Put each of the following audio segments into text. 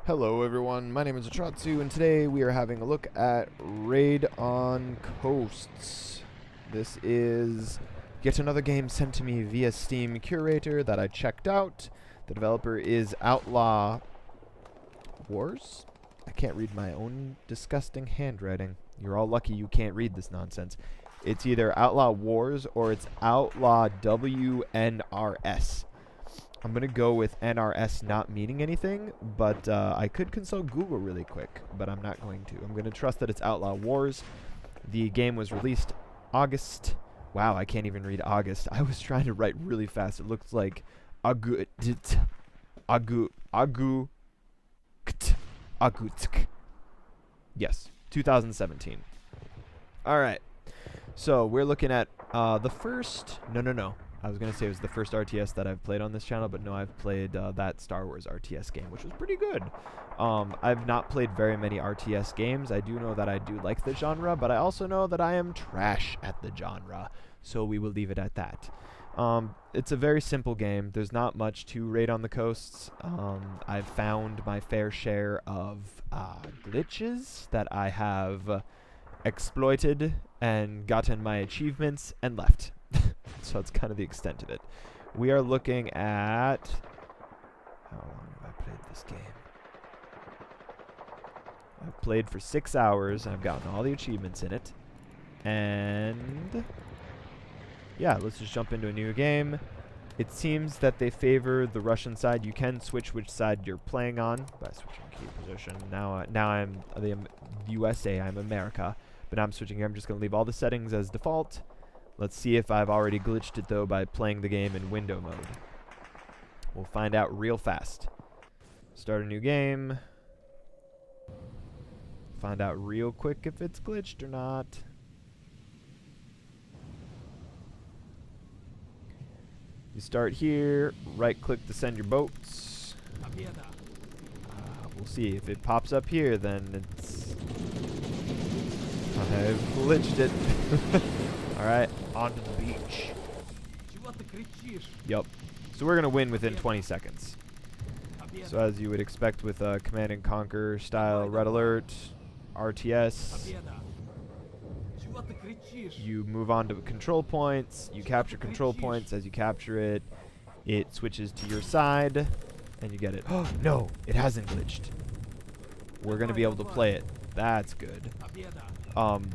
Hello everyone, my name is Atratzu, and today we are having a look at Raid on Coasts. This is yet another game sent to me via Steam Curator that I checked out. The developer is Outlaw Wars? I can't read my own disgusting handwriting. You're all lucky you can't read this nonsense. It's either Outlaw Wars or it's Outlaw WNRS. I'm going to go with NRS not meaning anything, but I could consult Google really quick, but I'm not going to. I'm going to trust that it's Outlaw Wars. The game was released August. Wow, I can't even read August. I was trying to write really fast. It looks like Yes, 2017. All right. So we're looking at the first. No. I was going to say it was the first RTS that I've played on this channel, but no, I've played that Star Wars RTS game, which was pretty good. I've not played very many RTS games. I do know that I do like the genre, but I also know that I am trash at the genre, so we will leave it at that. It's a very simple game. There's not much to Raid on the Coasts. I've found my fair share of glitches that I have exploited and gotten my achievements and left. So that's kind of the extent of it. We are looking at... How long have I played this game? I've played for 6 hours. I've gotten all the achievements in it. And... yeah, let's just jump into a new game. It seems that they favor the Russian side. You can switch which side you're playing on by switching key position. Now I'm the USA. I'm America. But now I'm switching here. I'm just going to leave all the settings as default. Let's see if I've already glitched it, though, by playing the game in window mode. We'll find out real fast. Start a new game. Find out real quick if it's glitched or not. You start here, right-click to send your boats. We'll see. If it pops up here, then it's... I've glitched it. Alright, onto the beach. Yup. So we're going to win within 20 seconds. So as you would expect with Command and Conquer style Red Alert, RTS, you move on to control points, you capture control points. As you capture it, it switches to your side, and you get it. Oh, no, it hasn't glitched. We're going to be able to play it. That's good.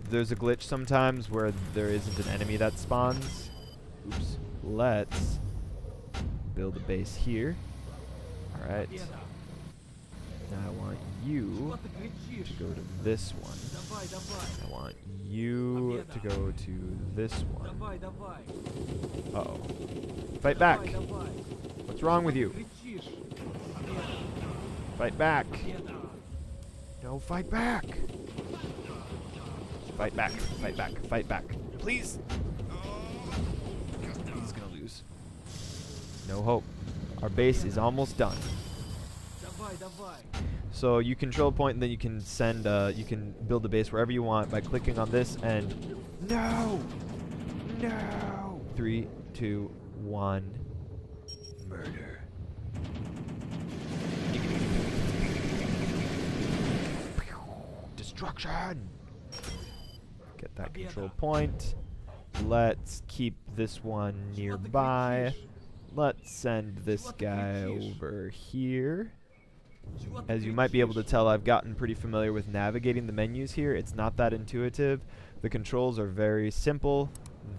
There's a glitch sometimes where there isn't an enemy that spawns. Oops. Let's build a base here. Alright. Now I want you to go to this one. I want you to go to this one. Uh-oh. Fight back! What's wrong with you? Fight back! No, fight back! Fight back, fight back, fight back. Please! He's gonna lose. No hope. Our base is almost done. So you control point and then you can send, you can build a base wherever you want by clicking on this and... No! No! 3, 2, 1. Murder. Destruction! Get that control point. Let's keep this one nearby. Let's send this guy over here. As you might be able to tell, I've gotten pretty familiar with navigating the menus here. It's not that intuitive. The controls are very simple.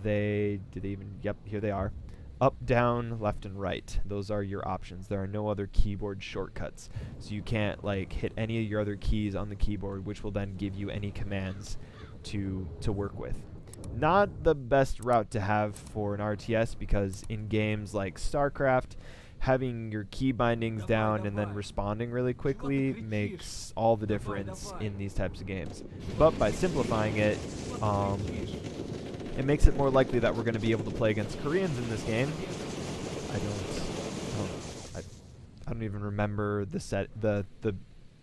Yep, here they are. Up, down, left, and right. Those are your options. There are no other keyboard shortcuts. So you can't like hit any of your other keys on the keyboard, which will then give you any commands to work with. Not the best route to have for an RTS, because in games like Starcraft, having your key bindings down and then responding really quickly makes all the difference in these types of games. But by simplifying it, it makes it more likely that we're going to be able to play against Koreans in this game. I don't even remember the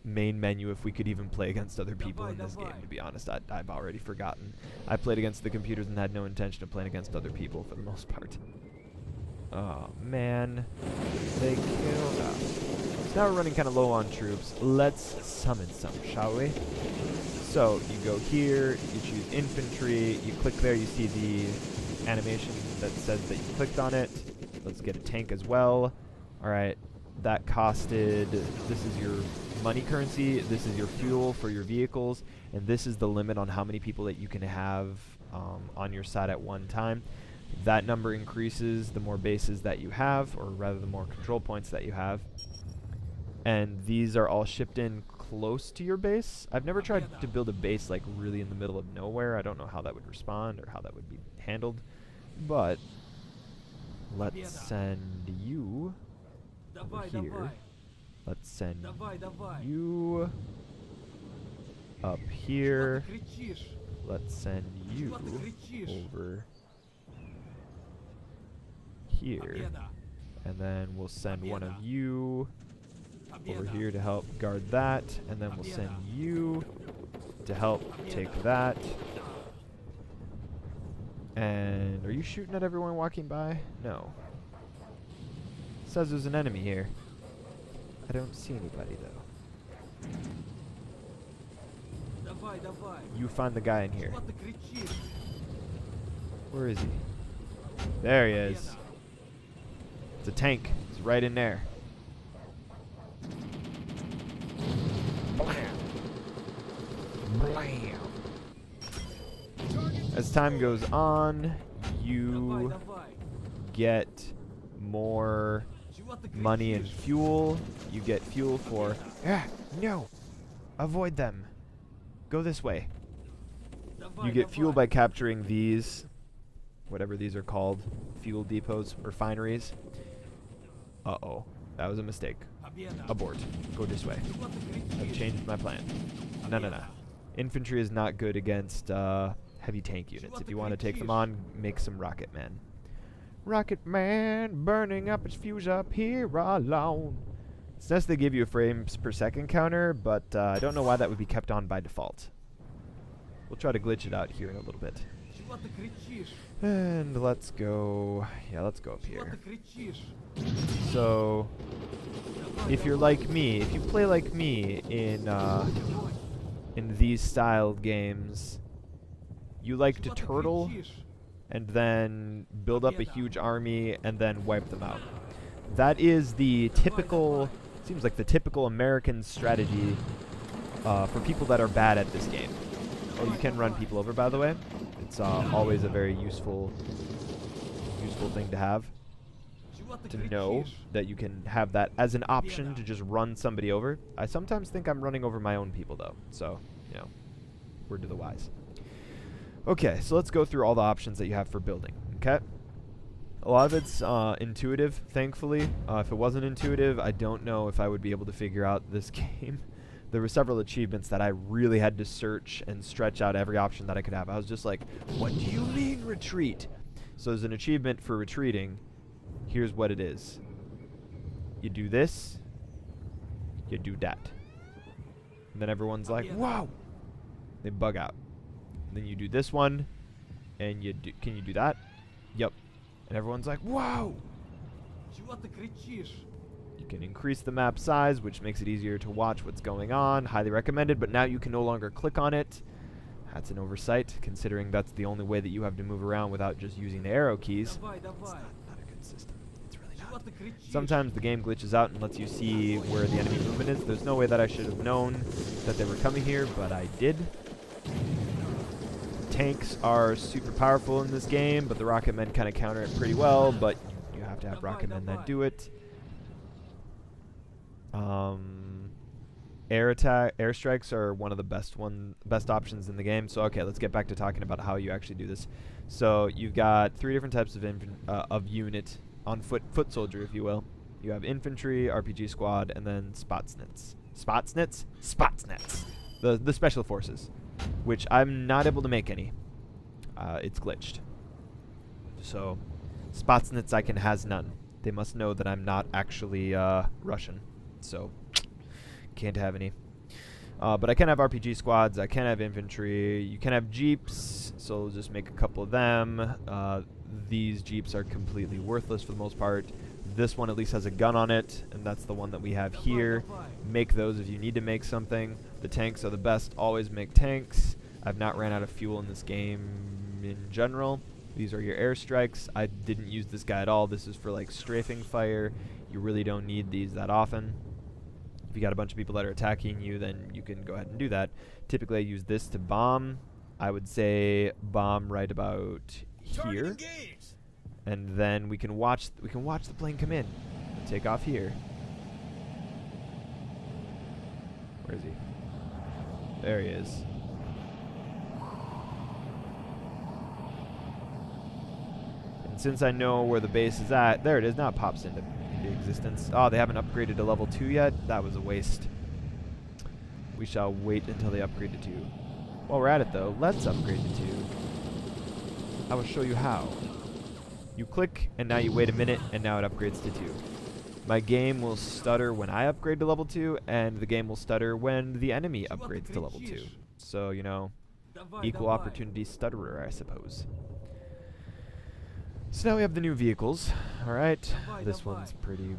main menu if we could even play against other people in this game, to be honest. I've already forgotten. I played against the computers and had no intention of playing against other people for the most part. Oh man, they killed us. So now we're running kind of low on troops. Let's summon some, shall we? So you go here, you choose infantry, you click there, you see the animation that says that you clicked on it. Let's get a tank as well. Alright, that costed, this is your money currency, this is your fuel for your vehicles, and this is the limit on how many people that you can have on your side at one time. That number increases the more bases that you have, or rather the more control points that you have. And these are all shipped in close to your base. I've never tried to build a base like really in the middle of nowhere. I don't know how that would respond or how that would be handled. But let's send you over here. Let's send you up here. Let's send you over here. And then we'll send one of you over here to help guard that. And then we'll send you to help take that. And are you shooting at everyone walking by? No. It says there's an enemy here. I don't see anybody though. You find the guy in here. Where is he? There he is. It's a tank. It's right in there. Blam. As time goes on, you get more money and fuel. You get fuel for... no! Avoid them. Go this way. You get fuel by capturing these, whatever these are called, fuel depots, refineries. Uh-oh. That was a mistake. Abort. Go this way. I've changed my plan. No. Infantry is not good against heavy tank units. If you want to take them on, make some Rocket Man. Rocket Man, burning up its fuse up here alone. It's nice they give you a frames per second counter, but I don't know why that would be kept on by default. We'll try to glitch it out here in a little bit. And let's go... yeah, let's go up here. So, if you're like me, if you play like me in these styled games, you like to turtle and then build up a huge army and then wipe them out. That is the typical... seems like the typical American strategy for people that are bad at this game. Oh, you can run people over, by the way. It's always a very useful thing to have. To know that you can have that as an option to just run somebody over. I sometimes think I'm running over my own people, though. So, you know, word to the wise. Okay, so let's go through all the options that you have for building, okay? A lot of it's intuitive, thankfully. If it wasn't intuitive, I don't know if I would be able to figure out this game. There were several achievements that I really had to search and stretch out every option that I could have. I was just like, what do you mean retreat? So there's an achievement for retreating. Here's what it is. You do this, you do that. And then everyone's like, wow! They bug out. And then you do this one, and you do, can you do that? Yep. And everyone's like, wow! You can increase the map size, which makes it easier to watch what's going on. Highly recommended, but now you can no longer click on it. That's an oversight, considering that's the only way that you have to move around without just using the arrow keys. It's not a good system. It's really not. Sometimes the game glitches out and lets you see where the enemy movement is. There's no way that I should have known that they were coming here, but I did. Tanks are super powerful in this game, but the Rocket Men kind of counter it pretty well, but you have to have Rocket Men that do it. Airstrikes are one of the best options in the game. So okay, let's get back to talking about how you actually do this. So you've got 3 different types of unit on foot soldier, if you will. You have infantry, RPG squad, and then spotsnets. Spotsnets. The special forces, which I'm not able to make any. It's glitched. So spotsnets has none. They must know that I'm not actually Russian. So can't have any. But I can have RPG squads, I can have infantry, you can have jeeps, so we'll just make a couple of them. These jeeps are completely worthless for the most part. This one at least has a gun on it, and that's the one that we have here. Make those if you need to make something. The tanks are the best, always make tanks. I've not ran out of fuel in this game in general. These are your airstrikes. I didn't use this guy at all. This is for like strafing fire. You really don't need these that often. If you got a bunch of people that are attacking you, then you can go ahead and do that. Typically I use this to bomb. I would say bomb right about here. And then we can watch the plane come in and take off here. Where is he? There he is. And since I know where the base is at, there it is. Now it pops into existence. Oh, they haven't upgraded to level 2 yet? That was a waste. We shall wait until they upgrade to 2. While we're at it though, let's upgrade to 2. I will show you how. You click, and now you wait a minute, and now it upgrades to 2. My game will stutter when I upgrade to level 2, and the game will stutter when the enemy upgrades to level 2. So, you know, equal opportunity stutterer, I suppose. So now we have the new vehicles. Alright, this one's pretty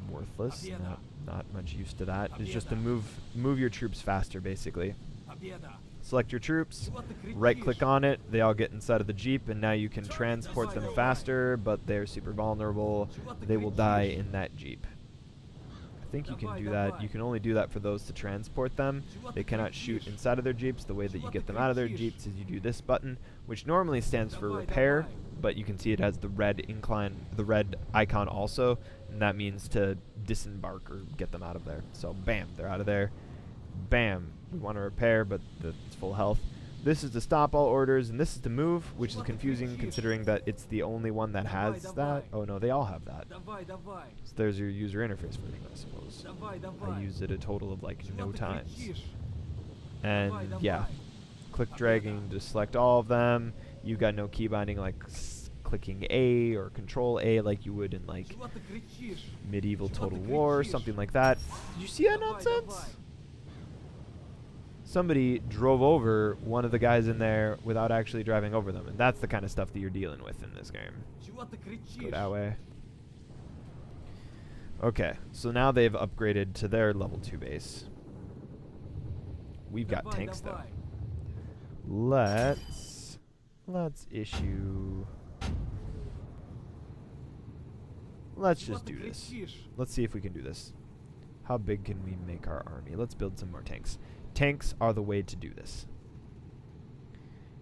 worthless. Not much use to that. It's just to move your troops faster, basically. Select your troops, right-click on it, they all get inside of the Jeep, and now you can transport them faster, but they're super vulnerable. They will die in that Jeep. I think you can do that. You can only do that for those to transport them. They cannot shoot inside of their Jeeps. The way that you get them out of their Jeeps is you do this button, which normally stands for repair, but you can see it has the red icon also, and that means to disembark or get them out of there. So bam, they're out of there. Bam, we want to repair, but it's full health. This is to stop all orders, and this is to move, which is confusing considering that it's the only one that has that. Oh no, they all have that. So there's your user interface version, I suppose. I used it a total of like no times. And yeah, click dragging to select all of them. You got no key binding like clicking A or control A like you would in like medieval Total War, something like that. Did you see that nonsense? Somebody drove over one of the guys in there without actually driving over them, and that's the kind of stuff that you're dealing with in this game. Let's go that way. Okay, so now they've upgraded to their level 2 base. We've got tanks though. Let's issue. Let's just do this. Let's see if we can do this. How big can we make our army? Let's build some more tanks. Tanks are the way to do this.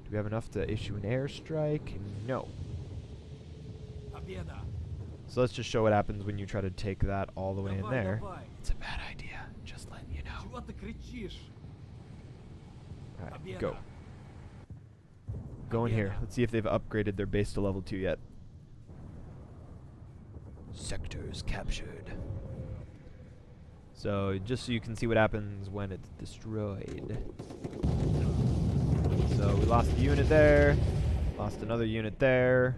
Do we have enough to issue an airstrike? No. So let's just show what happens when you try to take that all the way in there. It's a bad idea, just letting you know. Alright, go. Go in here. Let's see if they've upgraded their base to level 2 yet. Sectors captured. So, just so you can see what happens when it's destroyed. So, we lost a unit there. Lost another unit there.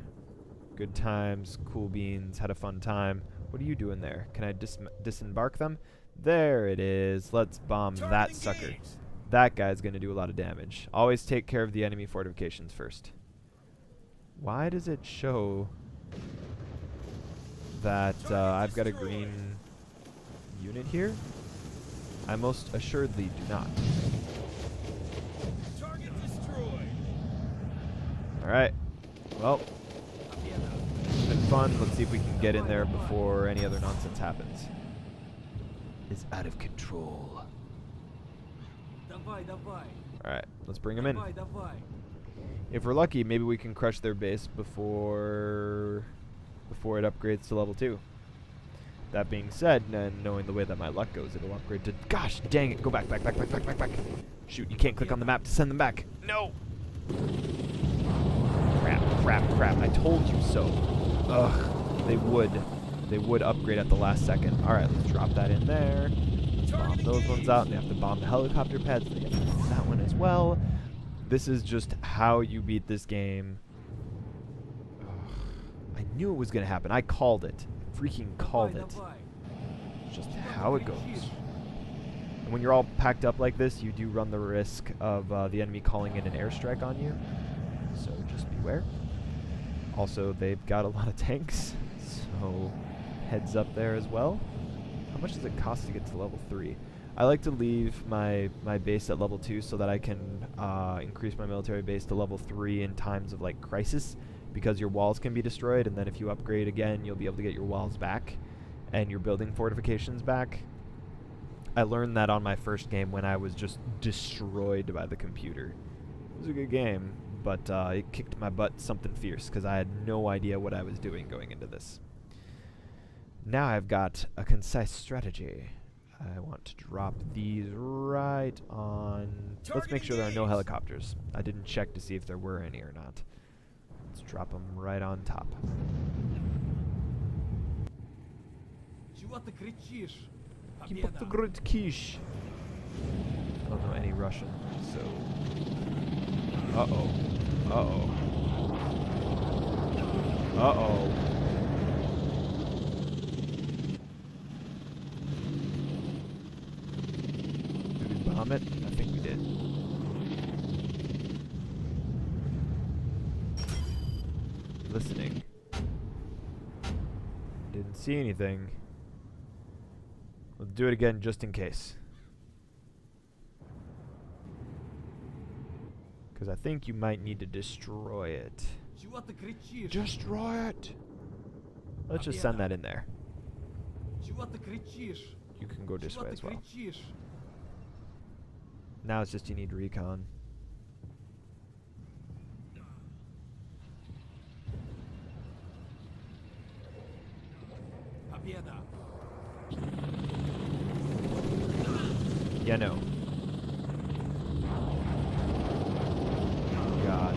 Good times, cool beans, had a fun time. What are you doing there? Can I disembark them? There it is. Let's bomb that sucker. That guy's going to do a lot of damage. Always take care of the enemy fortifications first. Why does it show that I've got a green unit here? I most assuredly do not. Alright. Well, it's been fun. Let's see if we can get in there before any other nonsense happens. It's out of control. Alright, let's bring them in. If we're lucky, maybe we can crush their base before it upgrades to level 2. That being said, and knowing the way that my luck goes, it'll upgrade to... Gosh, dang it. Go back. Shoot, you can't click on the map to send them back. No! Crap. I told you so. Ugh. They would upgrade at the last second. Alright, let's drop that in there. Let's bomb those ones out, and they have to bomb the helicopter pads. They have to bomb that one as well. This is just how you beat this game. Ugh. I knew it was going to happen. I called it. Freaking called it. Just how it goes. And when you're all packed up like this, you do run the risk of the enemy calling in an airstrike on you. So just beware. Also, they've got a lot of tanks, so heads up there as well. How much does it cost to get to level 3? I like to leave my base at level 2 so that I can increase my military base to level 3 in times of like crisis, because your walls can be destroyed, and then if you upgrade again, you'll be able to get your walls back and your building fortifications back. I learned that on my first game when I was just destroyed by the computer. It was a good game, but it kicked my butt something fierce because I had no idea what I was doing going into this. Now I've got a concise strategy. I want to drop these right on... Let's make sure there are no helicopters. I didn't check to see if there were any or not. Let's drop them right on top. I don't know any Russian, so... Uh-oh. Uh-oh. Uh-oh. Did we bomb it? I think we did. Listening. Didn't see anything. Let's do it again just in case. Because I think you might need to destroy it. Destroy it! Let's just send that in there. You can go this way as well. Now it's just you need recon. Yeah, no. God.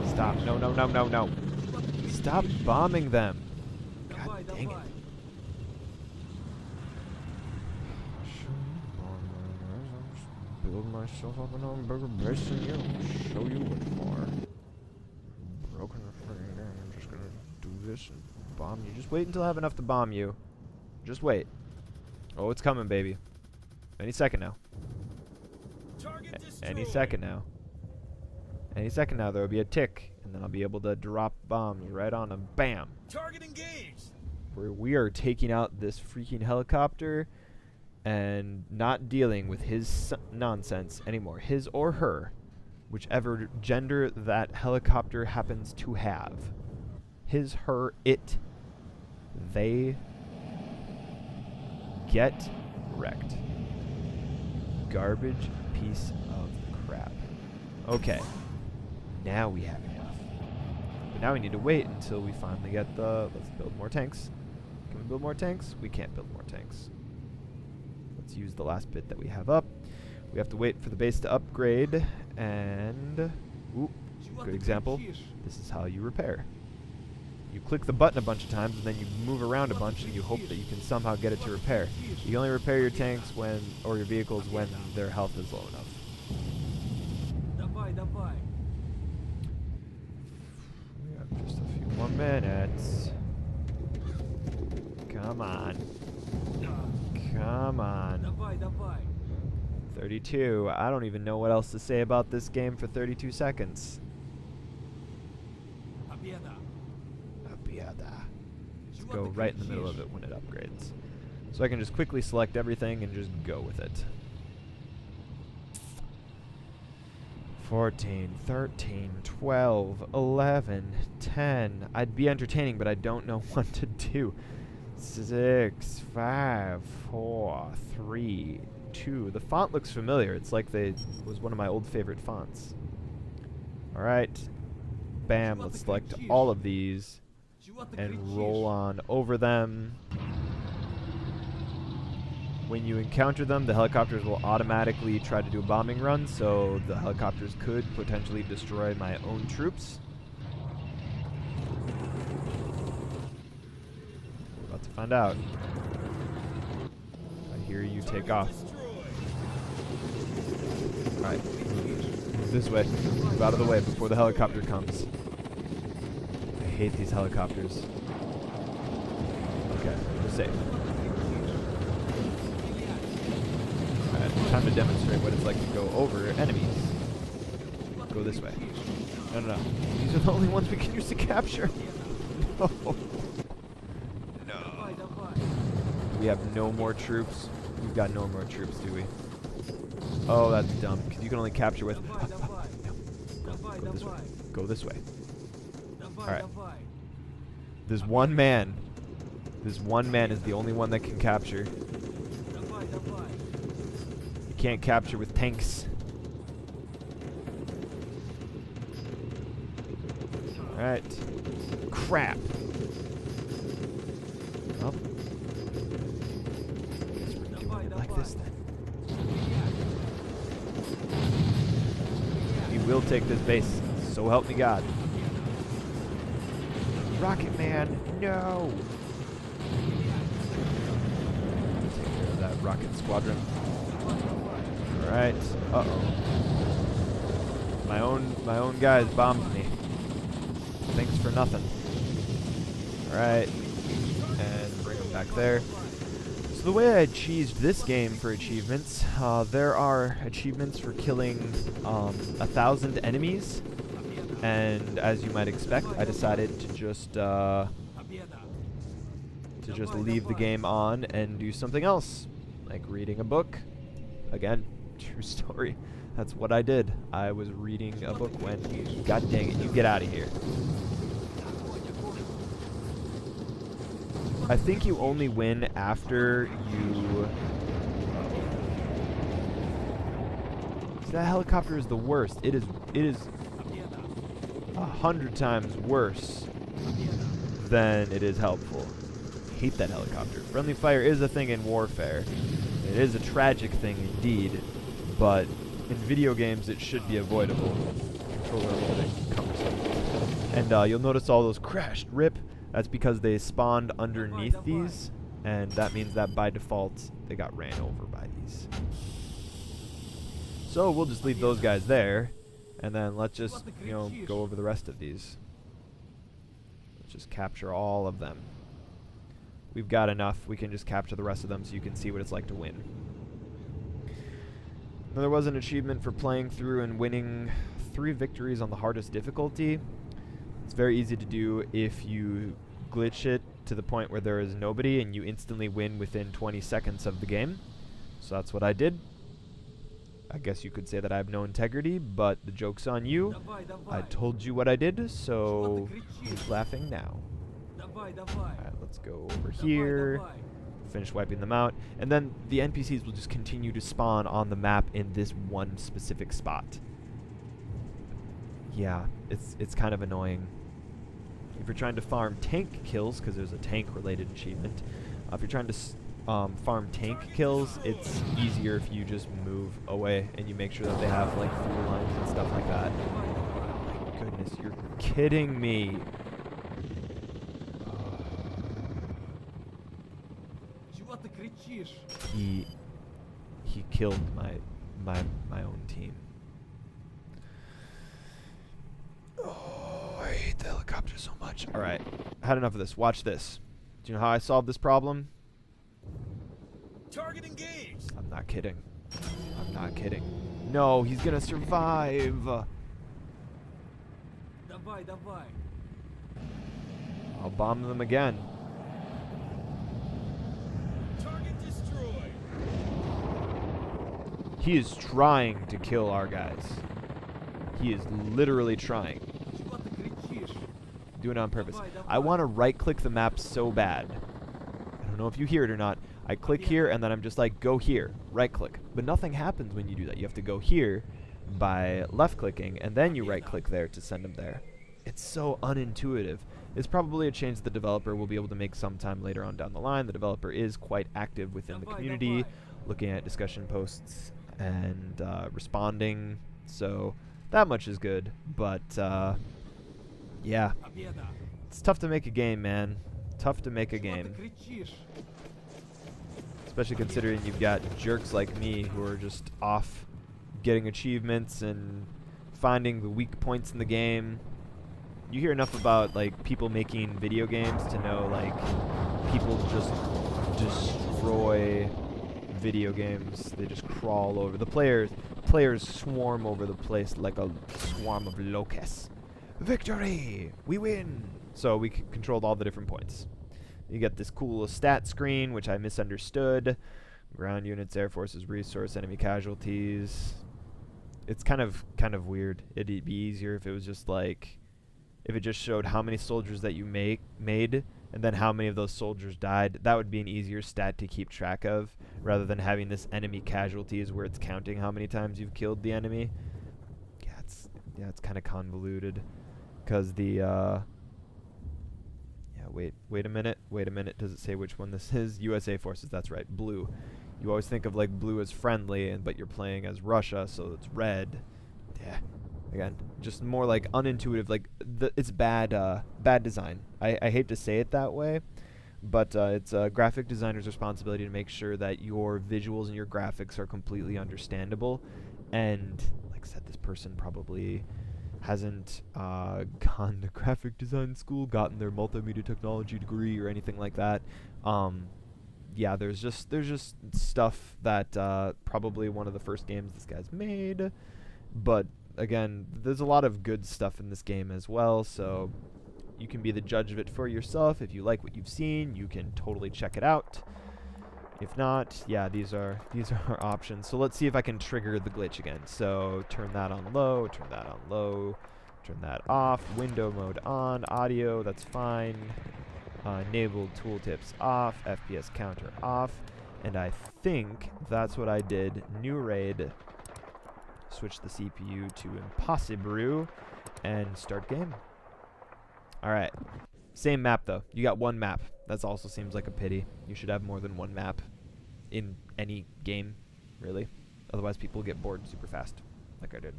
Stop. No, no, no, no, no. Stop bombing them. God dang it. Build myself up a bigger base than you. Show you what for. Broken. I'm just gonna do this and bomb you. Just wait until I have enough to bomb you. Just wait. Oh, it's coming, baby. Any second now. Any second now. Any second now, there will be a tick, and then I'll be able to drop bombs right on them. Bam! Target engaged! We are taking out this freaking helicopter and not dealing with his nonsense anymore. His or her, whichever gender that helicopter happens to have. His, her, it. They get wrecked. Garbage piece of crap. Okay. Now we have enough. But now we need to wait until we finally get the... Let's build more tanks. Can we build more tanks? We can't build more tanks. Let's use the last bit that we have up. We have to wait for the base to upgrade. And... Ooh, good example. This is how you repair. You click the button a bunch of times, and then you move around a bunch, and you hope that you can somehow get it to repair. You can only repair your tanks when, or your vehicles when their health is low enough. We have just a few more minutes. Come on. Come on. 32. I don't even know what else to say about this game for 32 seconds. Let's go right in the middle of it when it upgrades. So I can just quickly select everything and just go with it. 14, 13, 12, 11, 10. I'd be entertaining, but I don't know what to do. 6, 5, 4, 3, 2. The font looks familiar. It's like it was one of my old favorite fonts. Alright. Bam, let's select all of these and roll on over them. When you encounter them, the helicopters will automatically try to do a bombing run, so the helicopters could potentially destroy my own troops. We're about to find out. I hear you take off. Alright, move this way. Move out of the way before the helicopter comes. I hate these helicopters. Okay, we're safe. time to demonstrate what it's like to go over enemies. Go this way. No, no, no. These are the only ones we can use to capture. No. No. We have no more troops. We've got no more troops, do we? Oh, that's dumb. Because you can only capture with... Go this way. Go this way. Alright. This one man. This one man is the only one that can capture. You can't capture with tanks. Alright. Crap. Well. Guess we're doing it like this then. We will take this base. So help me God. Rocket Man, no! Take care of that rocket squadron. Alright. Uh-oh. My own guys bombed me. Thanks for nothing. Alright. And bring them back there. So the way I cheesed this game for achievements, there are achievements for killing 1,000 enemies. And as you might expect, I decided to just leave the game on and do something else, like reading a book. Again, true story. That's what I did. I was reading a book when, God dang it, you get out of here. I think you only win after you... See, that helicopter is the worst. It is 100 times worse than it is helpful. I hate that helicopter. Friendly fire is a thing in warfare. It is a tragic thing indeed, but in video games it should be avoidable. Controller a little bit cumbersome. And you'll notice all those crashed. Rip. That's because they spawned underneath these, and that means that by default they got ran over by these. So we'll just leave those guys there. And then let's just, you know, go over the rest of these. Let's just capture all of them. We've got enough. We can just capture the rest of them so you can see what it's like to win. Now, there was an achievement for playing through and winning 3 victories on the hardest difficulty. It's very easy to do if you glitch it to the point where there is nobody and you instantly win within 20 seconds of the game. So that's what I did. I guess you could say that I have no integrity, but the joke's on you. I told you what I did, so who's laughing now? Alright, let's go over here. Finish wiping them out. And then the NPCs will just continue to spawn on the map in this one specific spot. Yeah, it's kind of annoying. If you're trying to farm tank kills, because there's a tank-related achievement, if you're trying to farm tank kills, it's easier if you just move away and you make sure that they have like fuel lines and stuff like that. Oh my goodness, you're kidding me. He killed my own team. Oh, I hate the helicopter so much. All right, I had enough of this. Watch this. Do you know how I solved this problem? Target engaged. I'm not kidding. I'm not kidding. No, he's gonna survive. I'll bomb them again. Target destroyed. He is trying to kill our guys. He is literally trying. Doing it on purpose. I want to right-click the map so bad. I don't know if you hear it or not. I click here, and then I'm just like, go here, right-click. But nothing happens when you do that. You have to go here by left-clicking, and then you right-click there to send them there. It's so unintuitive. It's probably a change the developer will be able to make sometime later on down the line. The developer is quite active within the community, looking at discussion posts and responding. So that much is good. But, yeah. It's tough to make a game, man. Tough to make a game. Especially considering you've got jerks like me who are just off getting achievements and finding the weak points in the game. You hear enough about like people making video games to know like people just destroy video games, they just crawl over. The players swarm over the place like a swarm of locusts. Victory! We win! So we controlled all the different points. You get this cool stat screen, which I misunderstood. Ground units, air forces, resource, enemy casualties. It's kind of weird. It'd be easier if it was just like, if it just showed how many soldiers that you made, and then how many of those soldiers died. That would be an easier stat to keep track of, rather than having this enemy casualties where it's counting how many times you've killed the enemy. Yeah, it's kind of convoluted, because the wait a minute. Does it say which one this is? USA forces. That's right, blue. You always think of like blue as friendly, but you're playing as Russia, so it's red. Yeah. Again, just more like unintuitive. Like it's bad design. I hate to say it that way, but it's a graphic designer's responsibility to make sure that your visuals and your graphics are completely understandable. And like I said, this person probably hasn't gone to graphic design school, gotten their multimedia technology degree or anything like that. Yeah, there's just stuff that probably one of the first games this guy's made, but again, there's a lot of good stuff in this game as well, so you can be the judge of it for yourself. If you like what you've seen, you can totally check it out. If not, yeah, these are our options. So let's see if I can trigger the glitch again. So turn that on low, turn that on low, turn that off, window mode on, audio, that's fine. Enable tooltips off, FPS counter off, and I think that's what I did. New raid, switch the CPU to Impossible, and start game. Alright, same map though. You got one map. That also seems like a pity. You should have more than one map in any game, really. Otherwise people get bored super fast, like I did.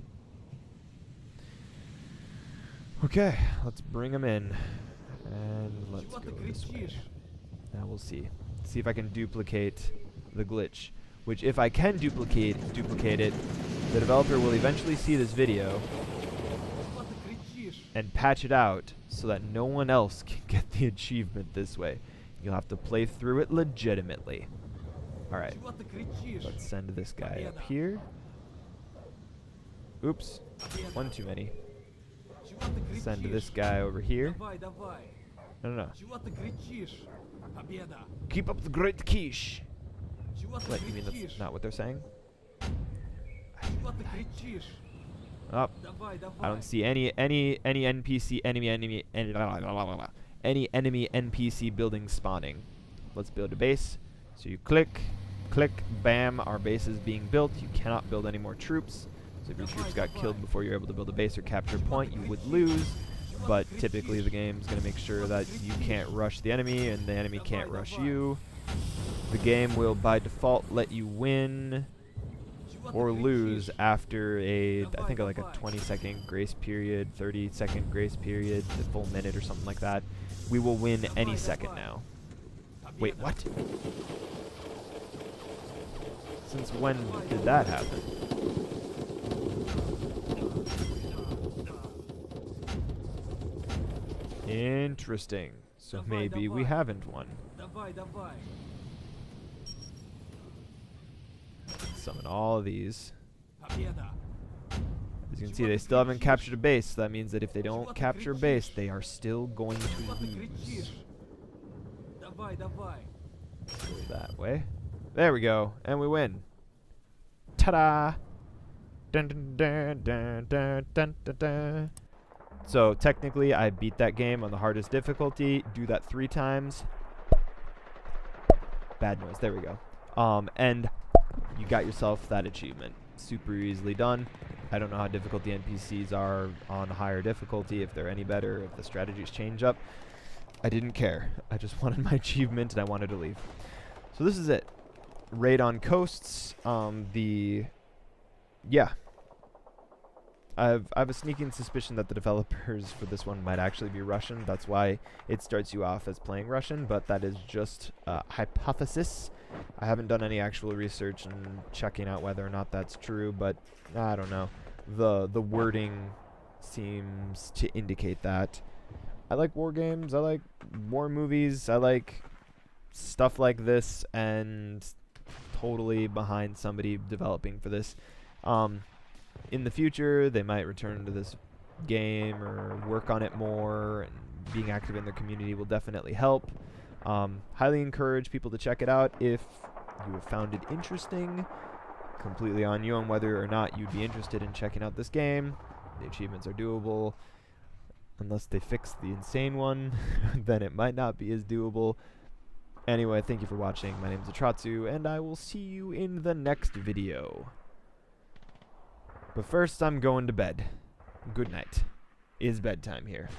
Okay, let's bring them in. And let's go this way. Now we'll see. See if I can duplicate the glitch. Which, if I can duplicate it, the developer will eventually see this video and patch it out so that no one else can get the achievement this way. You'll have to play through it legitimately. Alright. Let's send this guy up here. Oops. One too many. Send this guy over here. No. Keep up the great quiche. What, you mean that's not what they're saying? Oh, I don't see any NPC any enemy NPC buildings spawning. Let's build a base. So you click, bam, our base is being built. You cannot build any more troops. So if your troops got killed before you're able to build a base or capture a point, you would lose. But typically the game's going to make sure that you can't rush the enemy and the enemy can't rush you. The game will by default let you win or lose after I think like a 20-second grace period, 30-second grace period, a full minute or something like that. We will win any second now. Wait, what? Since when did that happen? Interesting. So maybe we haven't won. Summon all of these. As you can see, they still haven't captured a base. So that means that if they don't capture a base, they are still going to lose. Go that way. There we go. And we win. Ta-da! Dun, dun, dun, dun, dun, dun, dun, dun. So technically, I beat that game on the hardest difficulty. Do that 3 times. Bad noise. There we go. And you got yourself that achievement. Super easily done. I don't know how difficult the NPCs are on higher difficulty, if they're any better, if the strategies change up. I didn't care. I just wanted my achievement and I wanted to leave. So this is it. Raid on coasts. Yeah. I have a sneaking suspicion that the developers for this one might actually be Russian. That's why it starts you off as playing Russian, but that is just a hypothesis. I haven't done any actual research and checking out whether or not that's true, but I don't know. The wording seems to indicate that. I like war games, I like war movies, I like stuff like this, and totally behind somebody developing for this. In the future, they might return to this game or work on it more, and being active in their community will definitely help. Highly encourage people to check it out if you have found it interesting. Completely on you on whether or not you'd be interested in checking out this game. The achievements are doable. Unless they fix the insane one, then it might not be as doable. Anyway, thank you for watching. My name is Atratzu, and I will see you in the next video. But first, I'm going to bed. Good night. It's bedtime here.